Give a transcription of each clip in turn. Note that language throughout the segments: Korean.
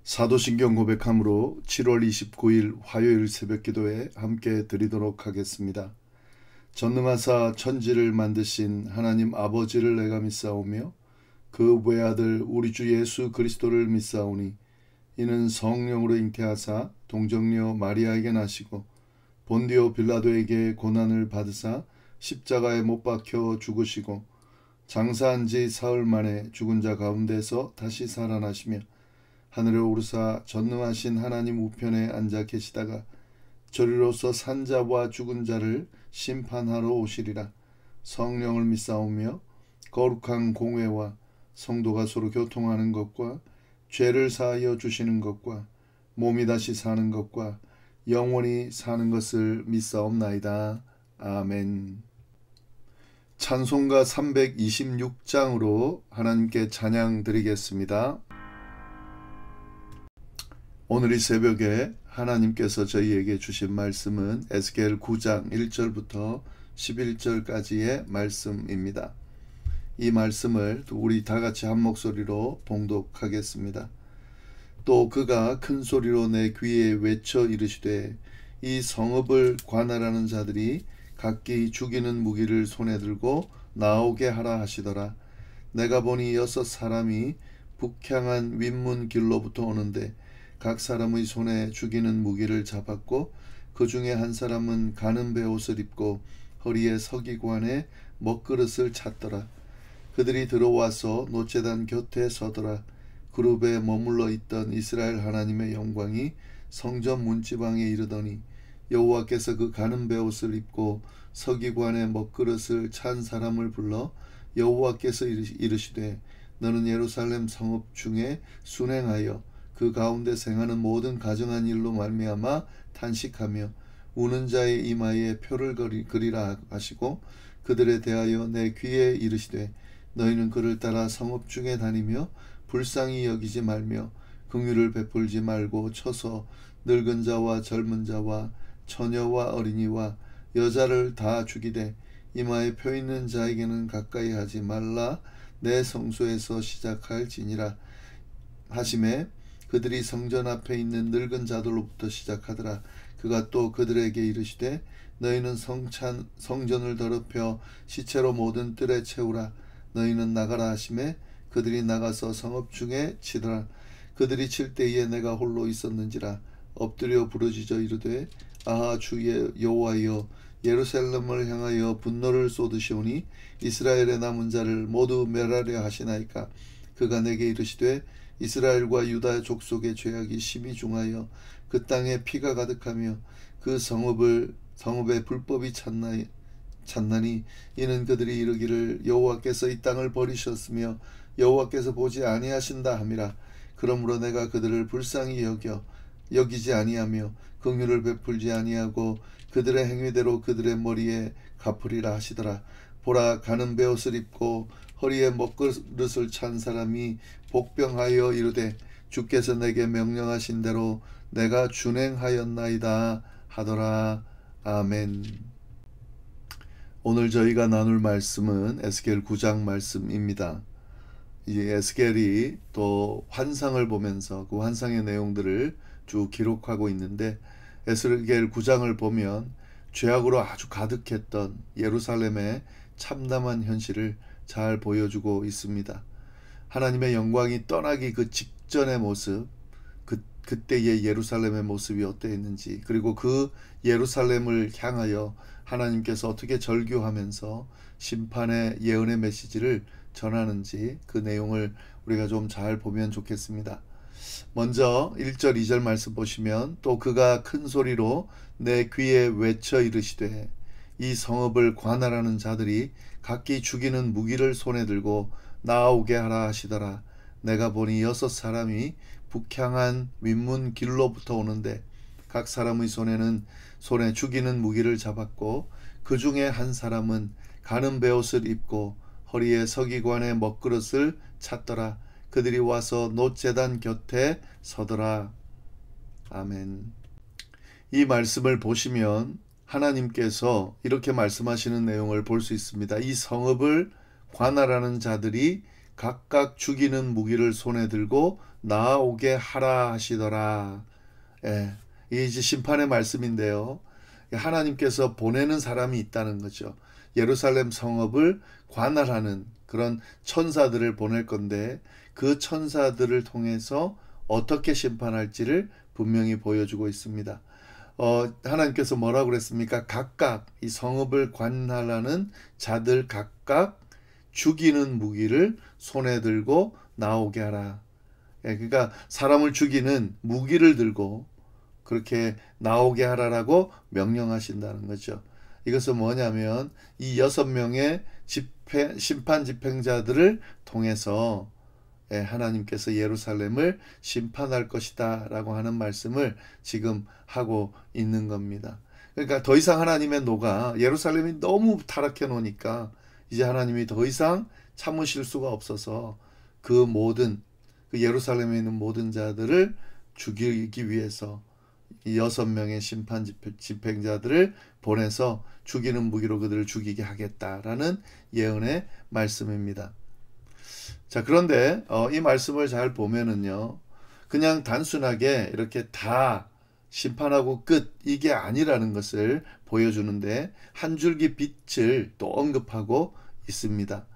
사도신경 고백함으로 7월 29일 화요일 새벽기도에 함께 드리도록 하겠습니다. 전능하사 천지를 만드신 하나님 아버지를 내가 믿사오며 그 외아들 우리 주 예수 그리스도를 믿사오니 이는 성령으로 잉태하사 동정녀 마리아에게 나시고 본디오 빌라도에게 고난을 받으사 십자가에 못 박혀 죽으시고 장사한 지 사흘 만에 죽은 자 가운데서 다시 살아나시며 하늘에 오르사 전능하신 하나님 우편에 앉아 계시다가 저리로서 산자와 죽은 자를 심판하러 오시리라. 성령을 믿사오며 거룩한 공회와 성도가 서로 교통하는 것과 죄를 사하여 주시는 것과 몸이 다시 사는 것과 영원히 사는 것을 믿사옵나이다. 아멘. 찬송가 326장으로 하나님께 찬양 드리겠습니다. 오늘 이 새벽에 하나님께서 저희에게 주신 말씀은 에스겔 9장 1절부터 11절까지의 말씀입니다. 이 말씀을 우리 다 같이 한 목소리로 봉독하겠습니다. 또 그가 큰 소리로 내 귀에 외쳐 이르시되 이 성읍을 관할하는 자들이 각기 죽이는 무기를 손에 들고 나오게 하라 하시더라. 내가 보니 6 사람이 북향한 윗문 길로부터 오는데 각 사람의 손에 죽이는 무기를 잡았고 그 중에 한 사람은 가는 베옷을 입고 허리에 서기관에 먹그릇을 찼더라. 그들이 들어와서 노제단 곁에 서더라. 그룹에 머물러 있던 이스라엘 하나님의 영광이 성전 문지방에 이르더니 여호와께서 그 가는 베옷을 입고 서기관의 먹그릇을 찬 사람을 불러 여호와께서 이르시되 너는 예루살렘 성읍 중에 순행하여 그 가운데 생하는 모든 가정한 일로 말미암아 탄식하며 우는 자의 이마에 표를 그리라 하시고 그들에 대하여 내 귀에 이르시되 너희는 그를 따라 성읍 중에 다니며 불쌍히 여기지 말며 긍휼을 베풀지 말고 쳐서 늙은 자와 젊은 자와 처녀와 어린이와 여자를 다 죽이되 이마에 표 있는 자에게는 가까이 하지 말라. 내 성소에서 시작할지니라 하심에 그들이 성전 앞에 있는 늙은 자들로부터 시작하더라. 그가 또 그들에게 이르시되 너희는 성전을 더럽혀 시체로 모든 뜰에 채우라. 너희는 나가라 하심에 그들이 나가서 성읍 중에 치더라. 그들이 칠 때에 내가 홀로 있었는지라 엎드려 부르짖어 이르되 아하 주의 여호와여 예루살렘을 향하여 분노를 쏟으시오니 이스라엘의 남은 자를 모두 멸하려 하시나이까. 그가 내게 이르시되 이스라엘과 유다 족속의 죄악이 심히 중하여 그 땅에 피가 가득하며 그 성읍에 불법이 찼나니 이는 그들이 이르기를 여호와께서 이 땅을 버리셨으며 여호와께서 보지 아니하신다 함이라. 그러므로 내가 그들을 불쌍히 여기지 아니하며 긍휼을 베풀지 아니하고 그들의 행위대로 그들의 머리에 갚으리라 하시더라. 보라 가는 베옷을 입고 허리에 먹그릇을 찬 사람이 복병하여 이르되 주께서 내게 명령하신 대로 내가 준행하였나이다 하더라. 아멘. 오늘 저희가 나눌 말씀은 에스겔 9장 말씀입니다. 이 에스겔이 또 환상을 보면서 그 환상의 내용들을 쭉 기록하고 있는데 에스겔 9장을 보면 죄악으로 아주 가득했던 예루살렘의 참담한 현실을 잘 보여주고 있습니다. 하나님의 영광이 떠나기 그 직전의 모습, 그때의 예루살렘의 모습이 어떠했는지, 그리고 그 예루살렘을 향하여 하나님께서 어떻게 절규하면서 심판의 예언의 메시지를 전하는지 그 내용을 우리가 좀 잘 보면 좋겠습니다. 먼저 1절 2절 말씀 보시면 또 그가 큰 소리로 내 귀에 외쳐 이르시되 이 성읍을 관할하는 자들이 각기 죽이는 무기를 손에 들고 나오게 하라 하시더라. 내가 보니 6 사람이 북향한 윗문 길로부터 오는데 각 사람의 손에 죽이는 무기를 잡았고 그 중에 한 사람은 가는 베옷을 입고 허리에 서기관의 먹그릇을 찼더라. 그들이 와서 노제단 곁에 서더라. 아멘. 이 말씀을 보시면 하나님께서 이렇게 말씀하시는 내용을 볼 수 있습니다. 이 성읍을 관할하는 자들이 각각 죽이는 무기를 손에 들고 나아오게 하라 하시더라. 예, 이게 이제 심판의 말씀인데요. 하나님께서 보내는 사람이 있다는 거죠. 예루살렘 성읍을 관할하는 그런 천사들을 보낼 건데 그 천사들을 통해서 어떻게 심판할지를 분명히 보여주고 있습니다. 하나님께서 뭐라고 그랬습니까? 각각 이 성읍을 관할하는 자들 각각 죽이는 무기를 손에 들고 나오게 하라. 예, 그러니까 사람을 죽이는 무기를 들고 그렇게 나오게 하라라고 명령하신다는 거죠. 이것은 뭐냐면 이 6명의 심판 집행자들을 통해서 하나님께서 예루살렘을 심판할 것이다 라고 하는 말씀을 지금 하고 있는 겁니다. 그러니까 더 이상 하나님의 노가 예루살렘이 너무 타락해 놓으니까 이제 하나님이 더 이상 참으실 수가 없어서 그 예루살렘에 있는 모든 자들을 죽이기 위해서 이 6명의 심판 집행자들을 보내서 죽이는 무기로 그들을 죽이게 하겠다라는 예언의 말씀입니다. 자, 그런데 이 말씀을 잘 보면은요, 그냥 단순하게 이렇게 다 심판하고 끝 이게 아니라는 것을 보여주는데 한 줄기 빛을 또 언급하고 있습니다.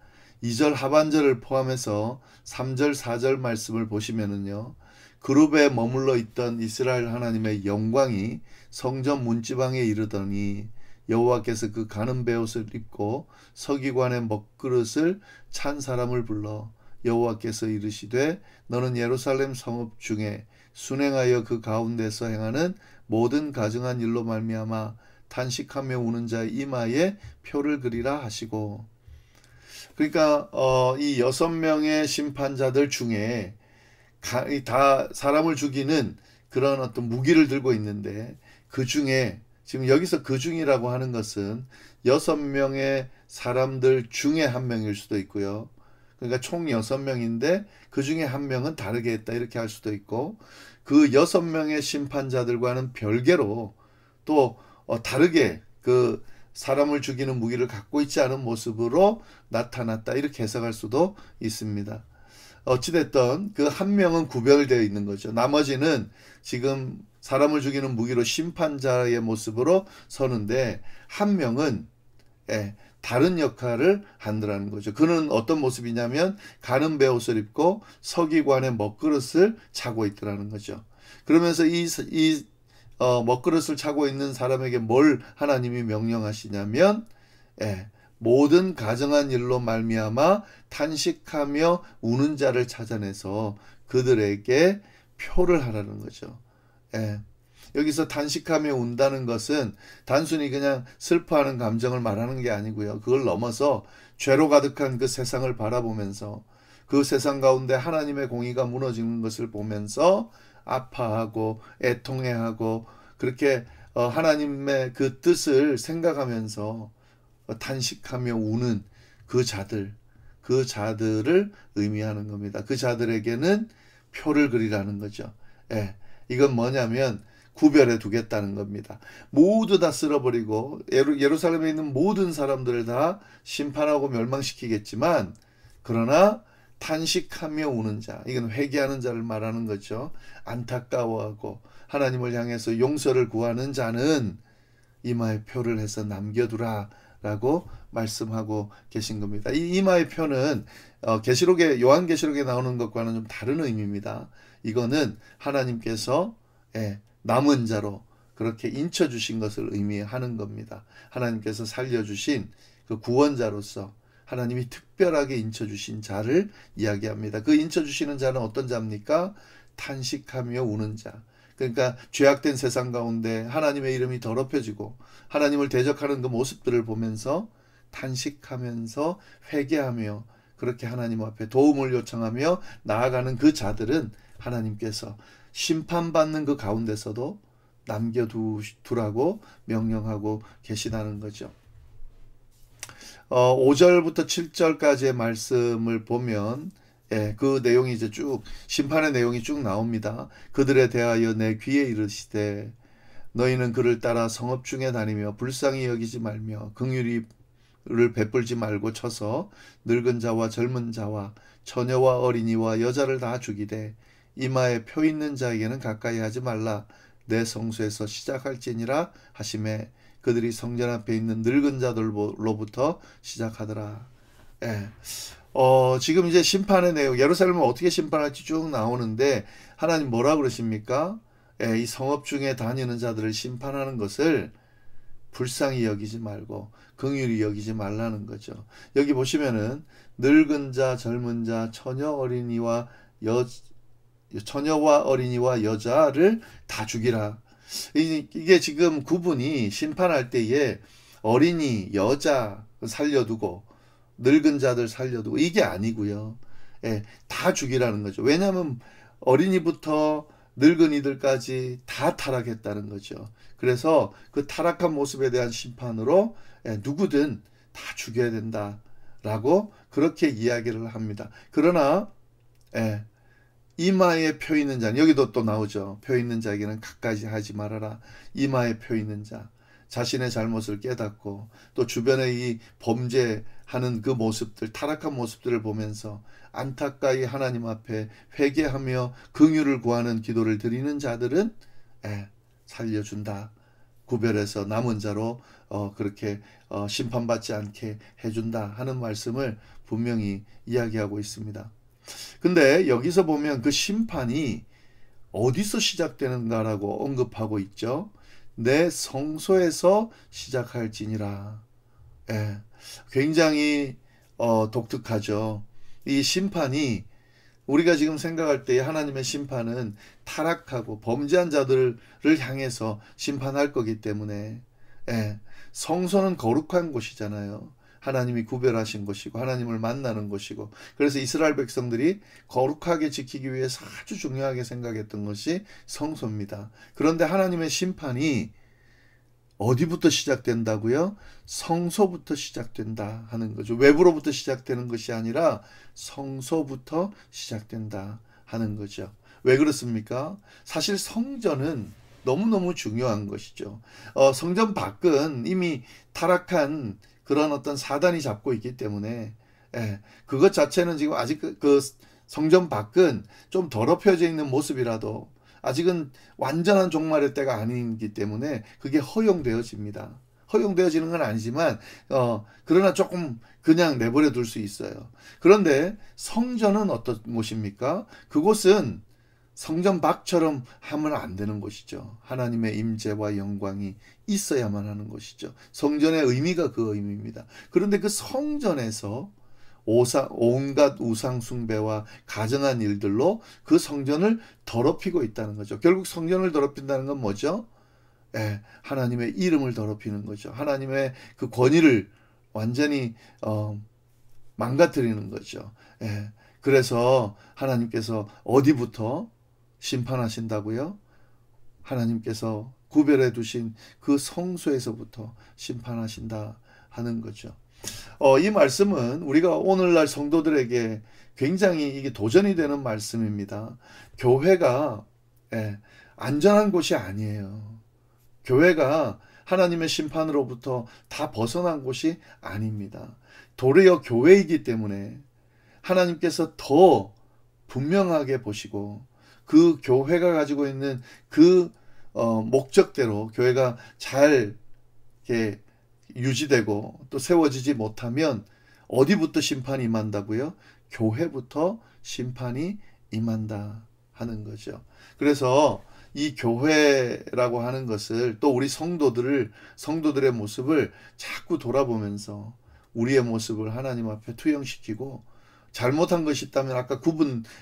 2절 하반절을 포함해서 3절 4절 말씀을 보시면은요, 그룹에 머물러 있던 이스라엘 하나님의 영광이 성전 문지방에 이르더니 여호와께서 그 가는 베옷을 입고 서기관의 먹그릇을 찬 사람을 불러 여호와께서 이르시되 너는 예루살렘 성읍 중에 순행하여 그 가운데서 행하는 모든 가증한 일로 말미암아 탄식하며 우는 자의 이마에 표를 그리라 하시고. 그러니까 이 6명의 심판자들 중에 다 사람을 죽이는 그런 어떤 무기를 들고 있는데 그 중에 지금 여기서 그 중이라고 하는 것은 6명의 사람들 중에 한 명일 수도 있고요. 그러니까 총 6명인데 그 중에 한 명은 다르게 했다 이렇게 할 수도 있고 그 6명의 심판자들과는 별개로 또 다르게 그 사람을 죽이는 무기를 갖고 있지 않은 모습으로 나타났다 이렇게 해석할 수도 있습니다. 어찌됐든 그 한 명은 구별되어 있는 거죠. 나머지는 지금 사람을 죽이는 무기로 심판자의 모습으로 서는데 한 명은 다른 역할을 한다는 거죠. 그는 어떤 모습이냐면 가는 베옷을 입고 서기관의 먹그릇을 차고 있더라는 거죠. 그러면서 이 먹그릇을 차고 있는 사람에게 뭘 하나님이 명령하시냐면 모든 가증한 일로 말미암아 탄식하며 우는 자를 찾아내서 그들에게 표를 하라는 거죠. 여기서 탄식하며 운다는 것은 단순히 그냥 슬퍼하는 감정을 말하는 게 아니고요. 그걸 넘어서 죄로 가득한 그 세상을 바라보면서 그 세상 가운데 하나님의 공의가 무너지는 것을 보면서 아파하고 애통해하고 그렇게 하나님의 그 뜻을 생각하면서 탄식하며 우는 그 자들을 의미하는 겁니다. 그 자들에게는 표를 그리라는 거죠. 이건 뭐냐면 구별해 두겠다는 겁니다. 모두 다 쓸어버리고 예루살렘에 있는 모든 사람들을 다 심판하고 멸망시키겠지만 그러나 탄식하며 우는 자, 이건 회개하는 자를 말하는 거죠. 안타까워하고 하나님을 향해서 용서를 구하는 자는 이마에 표를 해서 남겨두라 라고 말씀하고 계신 겁니다. 이 이마의 표는 요한계시록에 나오는 것과는 좀 다른 의미입니다. 이거는 하나님께서 남은 자로 그렇게 인쳐주신 것을 의미하는 겁니다. 하나님께서 살려주신 그 구원자로서 하나님이 특별하게 인쳐주신 자를 이야기합니다. 그 인쳐주시는 자는 어떤 자입니까? 탄식하며 우는 자. 그러니까 죄악된 세상 가운데 하나님의 이름이 더럽혀지고 하나님을 대적하는 그 모습들을 보면서 탄식하면서 회개하며 그렇게 하나님 앞에 도움을 요청하며 나아가는 그 자들은 하나님께서 심판받는 그 가운데서도 남겨두라고 명령하고 계시다는 거죠. 5절부터 7절까지의 말씀을 보면 그 내용이 이제 쭉 심판의 내용이 쭉 나옵니다. 그들에 대하여 내 귀에 이르시되 너희는 그를 따라 성읍 중에 다니며 불쌍히 여기지 말며 긍휼히 베풀지 말고 쳐서 늙은 자와 젊은 자와 처녀와 어린이와 여자를 다 죽이되 이마에 표 있는 자에게는 가까이 하지 말라. 내 성소에서 시작할지니라 하시매 그들이 성전 앞에 있는 늙은 자들로부터 시작하더라. 예. 지금 이제 심판의 내용, 예루살렘을 어떻게 심판할지 쭉 나오는데 하나님 뭐라 그러십니까? 이 성읍 중에 다니는 자들을 심판하는 것을 불쌍히 여기지 말고 긍휼히 여기지 말라는 거죠. 여기 보시면은 늙은 자, 젊은 자, 처녀와 어린이와 여자를 다 죽이라. 이게 지금 구분이 심판할 때에 어린이, 여자 살려두고 늙은 자들 살려두고 이게 아니고요. 다 죽이라는 거죠. 왜냐하면 어린이부터 늙은이들까지 다 타락했다는 거죠. 그래서 그 타락한 모습에 대한 심판으로 누구든 다 죽여야 된다라고 그렇게 이야기를 합니다. 그러나 이마에 표 있는 자, 여기도 또 나오죠. 표 있는 자에게는 가까이 하지 말아라. 이마에 표 있는 자, 자신의 잘못을 깨닫고 또 주변의 이 범죄하는 그 모습들, 타락한 모습들을 보면서 안타까이 하나님 앞에 회개하며 긍휼을 구하는 기도를 드리는 자들은 살려준다. 구별해서 남은 자로 그렇게 심판받지 않게 해준다 하는 말씀을 분명히 이야기하고 있습니다. 근데 여기서 보면 그 심판이 어디서 시작되는가라고 언급하고 있죠. 내 성소에서 시작할지니라. 굉장히 독특하죠. 이 심판이 우리가 지금 생각할 때 하나님의 심판은 타락하고 범죄한 자들을 향해서 심판할 거기 때문에 성소는 거룩한 곳이잖아요. 하나님이 구별하신 곳이고 하나님을 만나는 곳이고 그래서 이스라엘 백성들이 거룩하게 지키기 위해서 아주 중요하게 생각했던 것이 성소입니다. 그런데 하나님의 심판이 어디부터 시작된다고요? 성소부터 시작된다 하는 거죠. 외부로부터 시작되는 것이 아니라 성소부터 시작된다 하는 거죠. 왜 그렇습니까? 사실 성전은 너무너무 중요한 것이죠. 성전 밖은 이미 타락한 그런 어떤 사단이 잡고 있기 때문에 그것 자체는 지금 아직 그 성전 밖은 좀 더럽혀져 있는 모습이라도 아직은 완전한 종말의 때가 아니기 때문에 그게 허용되어집니다. 허용되어지는 건 아니지만 그러나 조금 그냥 내버려 둘 수 있어요. 그런데 성전은 어떤 곳입니까? 그곳은 성전 밖처럼 하면 안 되는 곳이죠. 하나님의 임재와 영광이 있어야만 하는 것이죠. 성전의 의미가 그 의미입니다. 그런데 그 성전에서 온갖 우상 숭배와 가증한 일들로 그 성전을 더럽히고 있다는 거죠. 결국 성전을 더럽힌다는 건 뭐죠? 하나님의 이름을 더럽히는 거죠. 하나님의 그 권위를 완전히 망가뜨리는 거죠. 그래서 하나님께서 어디부터 심판하신다고요? 하나님께서 구별해 두신 그 성소에서부터 심판하신다 하는 거죠. 이 말씀은 우리가 오늘날 성도들에게 굉장히 이게 도전이 되는 말씀입니다. 교회가 안전한 곳이 아니에요. 교회가 하나님의 심판으로부터 다 벗어난 곳이 아닙니다. 도리어 교회이기 때문에 하나님께서 더 분명하게 보시고 그 교회가 가지고 있는 그 목적대로 교회가 잘 이렇게 유지되고 또 세워지지 못하면 어디부터 심판이 임한다고요? 교회부터 심판이 임한다 하는 거죠. 그래서 이 교회라고 하는 것을 또 우리 성도들의 모습을 자꾸 돌아보면서 우리의 모습을 하나님 앞에 투영시키고 잘못한 것이 있다면 아까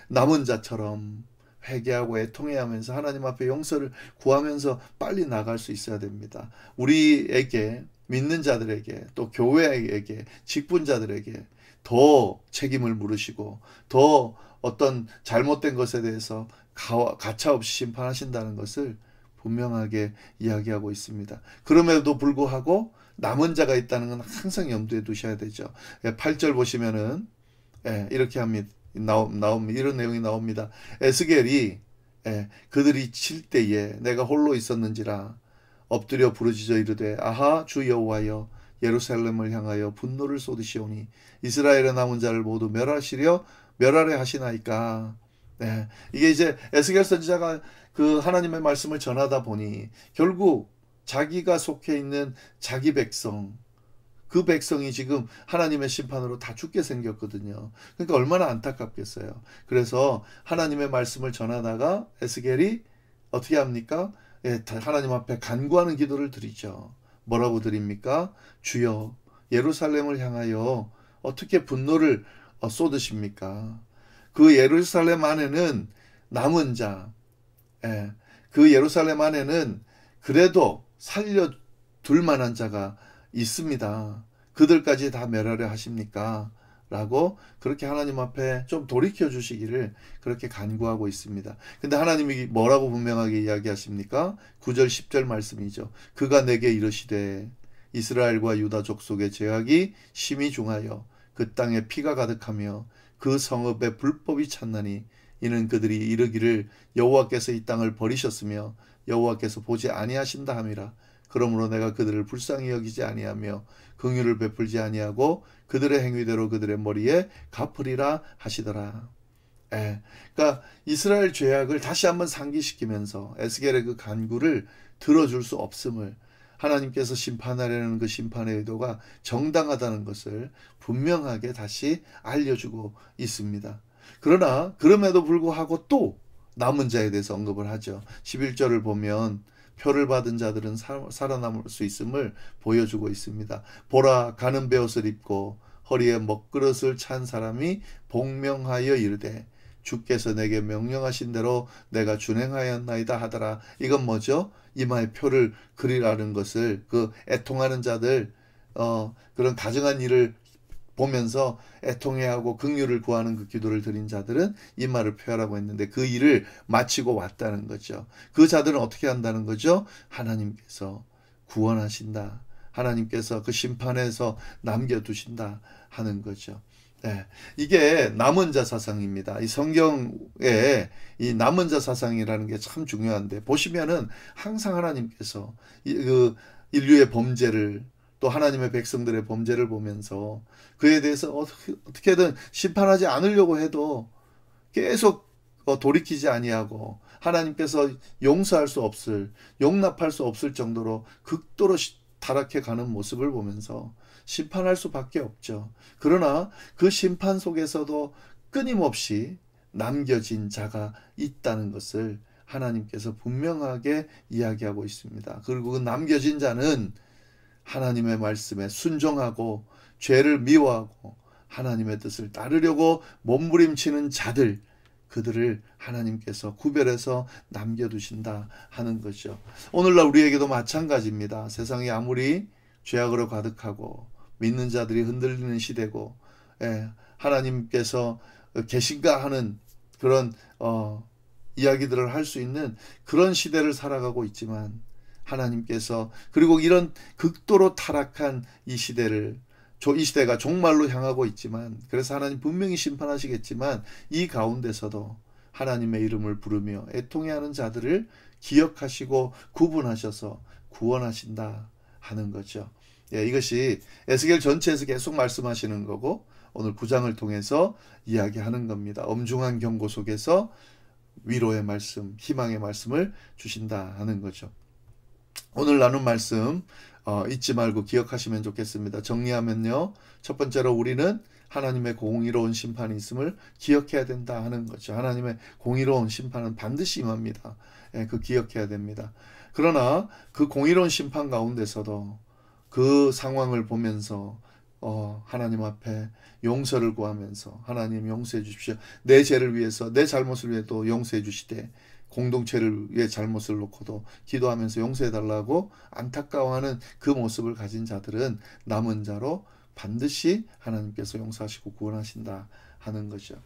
남은 자처럼 회개하고 애통해야 하면서 하나님 앞에 용서를 구하면서 빨리 나갈 수 있어야 됩니다. 우리에게 믿는 자들에게 또 교회에게 직분자들에게 더 책임을 물으시고 더 어떤 잘못된 것에 대해서 가차없이 심판하신다는 것을 분명하게 이야기하고 있습니다. 그럼에도 불구하고 남은 자가 있다는 건 항상 염두에 두셔야 되죠. 8절 보시면은 이렇게 합니다. 이런 내용이 나옵니다. 에스겔이 그들이 칠 때에 내가 홀로 있었는지라 엎드려 부르짖어 이르되 아하 주 여호와여 예루살렘을 향하여 분노를 쏟으시오니 이스라엘의 남은 자를 모두 멸하려 하시나이까. 네, 이게 이제 에스겔 선지자가 그 하나님의 말씀을 전하다 보니 결국 자기가 속해 있는 자기 백성, 그 백성이 지금 하나님의 심판으로 다 죽게 생겼거든요. 그러니까 얼마나 안타깝겠어요. 그래서 하나님의 말씀을 전하다가 에스겔이 어떻게 합니까? 예, 하나님 앞에 간구하는 기도를 드리죠. 뭐라고 드립니까? 주여, 예루살렘을 향하여 어떻게 분노를 쏟으십니까? 그 예루살렘 안에는 남은 자, 예, 그 예루살렘 안에는 그래도 살려둘 만한 자가 있습니다. 그들까지 다 멸하려 하십니까? 라고 그렇게 하나님 앞에 좀 돌이켜 주시기를 그렇게 간구하고 있습니다. 근데 하나님이 뭐라고 분명하게 이야기하십니까? 9절 10절 말씀이죠. 그가 내게 이르시되 이스라엘과 유다 족속의 죄악이 심히 중하여 그 땅에 피가 가득하며 그 성읍에 불법이 찼나니 이는 그들이 이르기를 여호와께서 이 땅을 버리셨으며 여호와께서 보지 아니하신다 함이라. 그러므로 내가 그들을 불쌍히 여기지 아니하며 긍휼을 베풀지 아니하고 그들의 행위대로 그들의 머리에 갚으리라 하시더라. 그러니까 이스라엘 죄악을 다시 한번 상기시키면서 에스겔의 그 간구를 들어줄 수 없음을, 하나님께서 심판하려는 그 심판의 의도가 정당하다는 것을 분명하게 다시 알려주고 있습니다. 그러나 그럼에도 불구하고 또 남은 자에 대해서 언급을 하죠. 11절을 보면 표를 받은 자들은 살아남을 수 있음을 보여주고 있습니다. 보라, 가는 베옷을 입고 허리에 먹그릇을 찬 사람이 복명하여 이르되 주께서 내게 명령하신 대로 내가 준행하였나이다 하더라. 이건 뭐죠? 이마에 표를 그리라는 것을, 그 애통하는 자들, 그런 가증한 일을 보면서 애통해하고 긍휼을 구하는 그 기도를 드린 자들은 이마를 표하라고 했는데 그 일을 마치고 왔다는 거죠. 그 자들은 어떻게 한다는 거죠? 하나님께서 구원하신다. 하나님께서 그 심판에서 남겨두신다 하는 거죠. 네, 이게 남은 자 사상입니다. 이 성경에 이 남은 자 사상이라는 게 참 중요한데, 보시면은 항상 하나님께서 그 인류의 범죄를, 또 하나님의 백성들의 범죄를 보면서 그에 대해서 어떻게든 심판하지 않으려고 해도 계속 돌이키지 아니하고 하나님께서 용서할 수 없을, 용납할 수 없을 정도로 극도로 타락해 가는 모습을 보면서 심판할 수밖에 없죠. 그러나 그 심판 속에서도 끊임없이 남겨진 자가 있다는 것을 하나님께서 분명하게 이야기하고 있습니다. 그리고 그 남겨진 자는 하나님의 말씀에 순종하고 죄를 미워하고 하나님의 뜻을 따르려고 몸부림치는 자들, 그들을 하나님께서 구별해서 남겨두신다 하는 거죠. 오늘날 우리에게도 마찬가지입니다. 세상이 아무리 죄악으로 가득하고 믿는 자들이 흔들리는 시대고, 하나님께서 계신가 하는 그런 이야기들을 할 수 있는 그런 시대를 살아가고 있지만, 하나님께서, 그리고 이런 극도로 타락한 이 시대가 종말로 향하고 있지만, 그래서 하나님 분명히 심판하시겠지만 이 가운데서도 하나님의 이름을 부르며 애통해하는 자들을 기억하시고 구분하셔서 구원하신다 하는 거죠. 이것이 에스겔 전체에서 계속 말씀하시는 거고 오늘 9장을 통해서 이야기하는 겁니다. 엄중한 경고 속에서 위로의 말씀, 희망의 말씀을 주신다 하는 거죠. 오늘 나눈 말씀 잊지 말고 기억하시면 좋겠습니다. 정리하면요, 첫 번째로 우리는 하나님의 공의로운 심판이 있음을 기억해야 된다 하는 거죠. 하나님의 공의로운 심판은 반드시 임합니다. 그 기억해야 됩니다. 그러나 그 공의로운 심판 가운데서도 그 상황을 보면서 하나님 앞에 용서를 구하면서, 하나님 용서해 주십시오. 내 죄를 위해서, 내 잘못을 위해도 용서해 주시되 공동체를 위해 잘못을 놓고도 기도하면서 용서해 달라고 안타까워하는 그 모습을 가진 자들은 남은 자로 반드시 하나님께서 용서하시고 구원하신다 하는 거죠.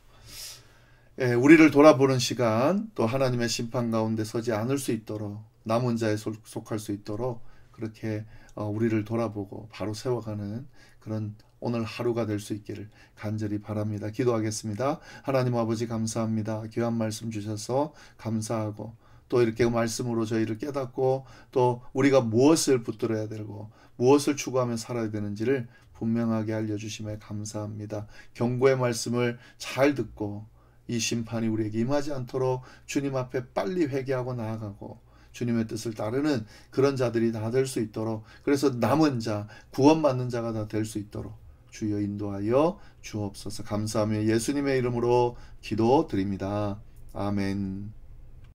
우리를 돌아보는 시간, 또 하나님의 심판 가운데 서지 않을 수 있도록, 남은 자에 속할 수 있도록 그렇게 우리를 돌아보고 바로 세워가는 그런 오늘 하루가 될 수 있기를 간절히 바랍니다. 기도하겠습니다. 하나님 아버지 감사합니다. 귀한 말씀 주셔서 감사하고 또 이렇게 말씀으로 저희를 깨닫고 또 우리가 무엇을 붙들어야 되고 무엇을 추구하며 살아야 되는지를 분명하게 알려주심에 감사합니다. 경고의 말씀을 잘 듣고 이 심판이 우리에게 임하지 않도록 주님 앞에 빨리 회개하고 나아가고 주님의 뜻을 따르는 그런 자들이 다 될 수 있도록, 그래서 남은 자, 구원받는 자가 다 될 수 있도록 주여 인도하여 주옵소서. 감사하며 예수님의 이름으로 기도드립니다. 아멘.